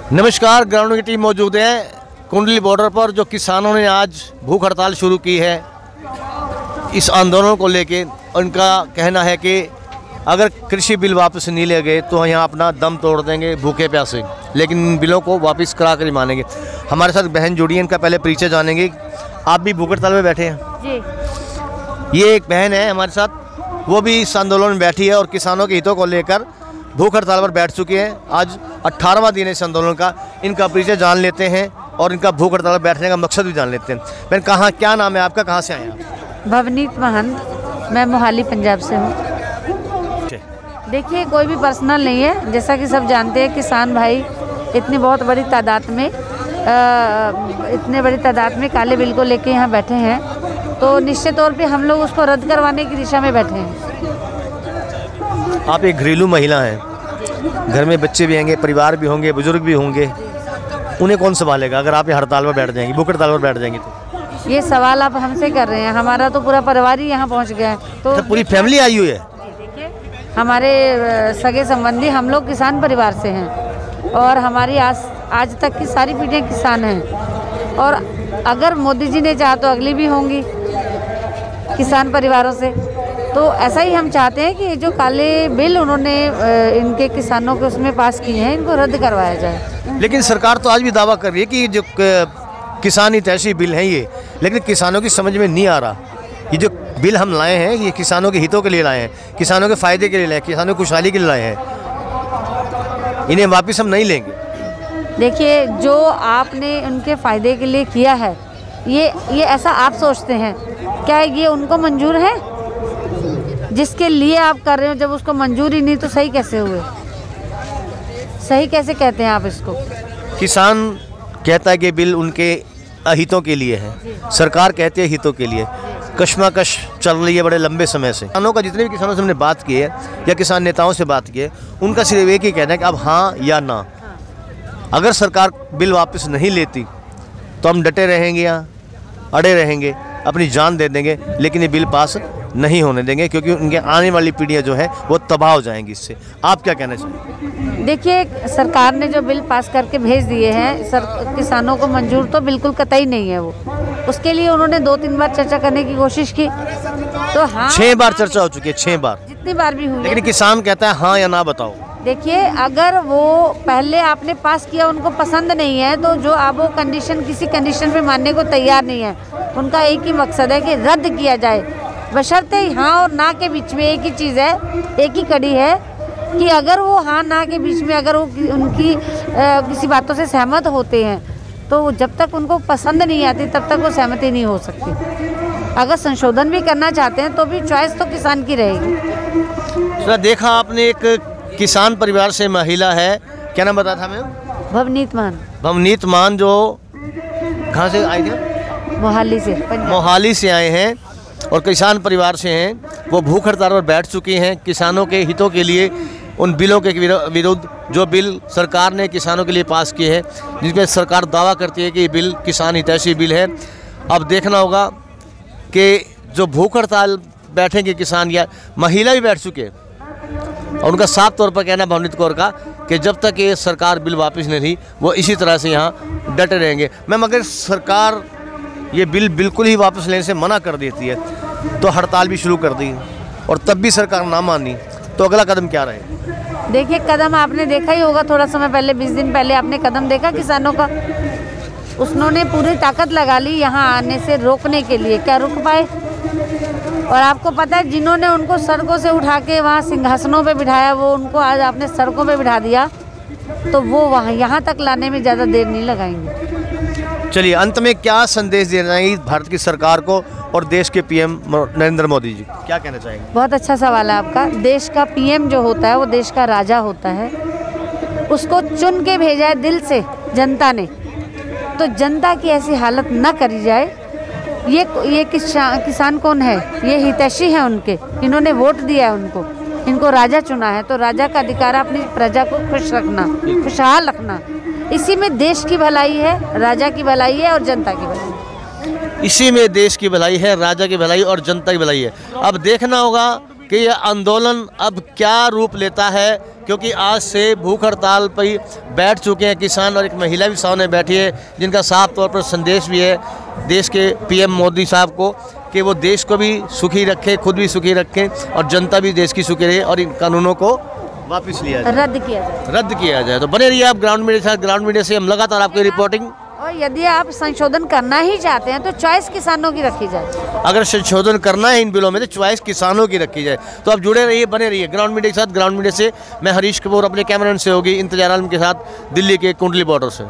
नमस्कार, ग्राउंड की टीम मौजूद है कुंडली बॉर्डर पर। जो किसानों ने आज भूख हड़ताल शुरू की है इस आंदोलन को लेके, उनका कहना है कि अगर कृषि बिल वापस नहीं ले गए तो यहाँ अपना दम तोड़ देंगे भूखे प्यासे, लेकिन इन बिलों को वापस करा कर ही मानेंगे। हमारे साथ बहन जुड़ी है, इनका पहले परिचय जानेंगे। आप भी भूख हड़ताल में बैठे हैं जी। ये एक बहन है हमारे साथ, वो भी इस आंदोलन में बैठी है और किसानों के हितों को लेकर भूख हड़ताल पर बैठ चुकी हैं। आज 18वां दिन है इस आंदोलन का। इनका परिचय जान लेते हैं और इनका भूख हड़ताल पर बैठने का मकसद भी जान लेते हैं। बहन, कहाँ, क्या नाम है आपका, कहाँ से आए हैं आप? भवनीत महंत, मैं मोहाली पंजाब से हूँ। देखिए, कोई भी पर्सनल नहीं है। जैसा कि सब जानते हैं, किसान भाई इतनी बहुत बड़ी तादाद में काले बिल को लेके यहाँ बैठे हैं, तो निश्चित तौर पे हम लोग उसको रद्द करवाने की दिशा में बैठे हैं। आप एक घरेलू महिला हैं, घर में बच्चे भी होंगे, परिवार भी होंगे, बुजुर्ग भी होंगे, उन्हें कौन संभालेगा अगर आप ये हड़ताल पर बैठ जाएंगी, भूख हड़ताल पर बैठ जाएंगी तो? ये सवाल आप हमसे कर रहे हैं, हमारा तो पूरा परिवार ही यहाँ पहुँच गया है। तो पूरी फैमिली आई हुई है? देखिए, हमारे सगे संबंधी हम लोग किसान परिवार से हैं और हमारी आज तक की सारी पीढ़ियाँ किसान हैं, और अगर मोदी जी ने चाहा तो अगली भी होंगी किसान परिवारों से। तो ऐसा ही हम चाहते हैं कि जो काले बिल उन्होंने इनके किसानों के उसमें पास किए हैं, इनको रद्द करवाया जाए। लेकिन सरकार तो आज भी दावा कर रही है कि जो किसान हितैषी बिल हैं ये, लेकिन किसानों की समझ में नहीं आ रहा। ये जो बिल हम लाए हैं ये किसानों के हितों के लिए लाए हैं, किसानों के फ़ायदे के लिए लाए हैं, किसानों की खुशहाली के लिए लाए हैं। इन्हें वापस हम नहीं लेंगे। देखिए, जो आपने उनके फ़ायदे के लिए किया है, ये ऐसा आप सोचते हैं क्या ये उनको मंजूर है? जिसके लिए आप कर रहे हो, जब उसको मंजूर ही नहीं तो सही कैसे हुए? सही कैसे कहते हैं आप इसको? किसान कहता है कि बिल उनके अहितों के लिए है, सरकार कहती है हितों के लिए। कश्मकश चल रही है बड़े लंबे समय से। किसानों का, जितने भी किसानों से हमने बात की है या किसान नेताओं से बात की है, उनका सिर्फ एक ही कहना है कि अब हाँ या ना। अगर सरकार बिल वापस नहीं लेती तो हम डटे रहेंगे, यहाँ अड़े रहेंगे, अपनी जान दे देंगे, लेकिन ये बिल पास नहीं होने देंगे, क्योंकि उनके आने वाली पीढ़ियाँ जो है वो तबाह हो जाएंगी इससे। आप क्या कहना चाहिए? देखिए, सरकार ने जो बिल पास करके भेज दिए हैं, किसानों को मंजूर तो बिल्कुल कतई नहीं है वो। उसके लिए उन्होंने 2-3 बार चर्चा करने की कोशिश की, तो हाँ 6 बार चर्चा हो चुकी है, 6 बार, जितनी बार भी हुई। लेकिन किसान कहता है हाँ या ना बताओ। देखिए, अगर वो पहले आपने पास किया, उनको पसंद नहीं है, तो जो आप वो कंडीशन, किसी कंडीशन पे मानने को तैयार नहीं है, उनका एक ही मकसद है कि रद्द किया जाए। बशर्ते हाँ और ना के बीच में एक ही चीज़ है, एक ही कड़ी है कि अगर वो हाँ ना के बीच में अगर वो उनकी किसी बातों से सहमत होते हैं, तो जब तक उनको पसंद नहीं आती तब तक वो सहमति नहीं हो सकती। अगर संशोधन भी करना चाहते हैं तो भी चॉइस तो किसान की रहेगी। तो देखा आपने, एक किसान परिवार से महिला है, क्या नाम बताया था मैम? भवनीत मान। भवनीत मान, जो कहाँ से आए थे? मोहाली से। मोहाली से आए हैं और किसान परिवार से हैं। वो भूख हड़ताल पर बैठ चुकी हैं किसानों के हितों के लिए, उन बिलों के विरुद्ध जो बिल सरकार ने किसानों के लिए पास किए हैं, जिसमें सरकार दावा करती है कि ये बिल किसान हितैषी बिल है। अब देखना होगा कि जो भूख हड़ताल बैठेंगे किसान या महिला भी बैठ चुके हैं, और उनका साफ तौर पर कहना भवनीत कौर का कि जब तक ये सरकार बिल वापस नहीं ली वो इसी तरह से यहाँ डटे रहेंगे। मैम, अगर सरकार ये बिल बिल्कुल ही वापस लेने से मना कर देती है तो हड़ताल भी शुरू कर दी और तब भी सरकार ना मानी, तो अगला कदम क्या रहेगा? देखिए, कदम आपने देखा ही होगा, थोड़ा समय पहले, 20 दिन पहले आपने कदम देखा किसानों का। उन्होंने पूरी ताकत लगा ली यहाँ आने से रोकने के लिए, क्या रुक पाए? और आपको पता है, जिन्होंने उनको सड़कों से उठा के वहाँ सिंहासनों पे बिठाया, वो उनको आज आपने सड़कों पे बिठा दिया, तो वो वहाँ यहाँ तक लाने में ज़्यादा देर नहीं लगाएंगे। चलिए, अंत में क्या संदेश देना चाहिए भारत की सरकार को और देश के पीएम नरेंद्र मोदी जी, क्या कहना चाहेंगे? बहुत अच्छा सवाल है आपका। देश का पीएम जो होता है वो देश का राजा होता है, उसको चुन के भेजा है दिल से जनता ने, तो जनता की ऐसी हालत न करी जाए। ये किसान कौन है? ये हितैषी हैं उनके, इन्होंने वोट दिया है उनको, इनको राजा चुना है, तो राजा का अधिकार है अपनी प्रजा को खुश रखना, खुशहाल रखना। इसी में देश की भलाई है, राजा की भलाई है और जनता की भलाई। इसी में देश की भलाई है, राजा की भलाई और जनता की भलाई है। अब देखना होगा कि यह आंदोलन अब क्या रूप लेता है, क्योंकि आज से भूख हड़ताल पर बैठ चुके हैं किसान और एक महिला भी सामने बैठी है जिनका साफ तौर पर संदेश भी है देश के पीएम मोदी साहब को कि वो देश को भी सुखी रखें, खुद भी सुखी रखें और जनता भी देश की सुखी रहे और इन कानूनों को वापस लिया जाए, रद्द किया जाए। तो बने रहिए आप ग्राउंड मीडिया के साथ। ग्राउंड मीडिया से हम लगातार आपकी रिपोर्टिंग। और यदि आप संशोधन करना ही चाहते हैं तो चॉइस किसानों की रखी जाए। अगर संशोधन करना है इन बिलों में तो चॉइस किसानों की रखी जाए। तो आप जुड़े रहिए, बने रहिए ग्राउंड मीडिया के साथ। ग्राउंड मीडिया से मैं हरीश कपूर अपने कैमरामैन से होगी इंतजार आलम के साथ दिल्ली के कुंडली बॉर्डर से।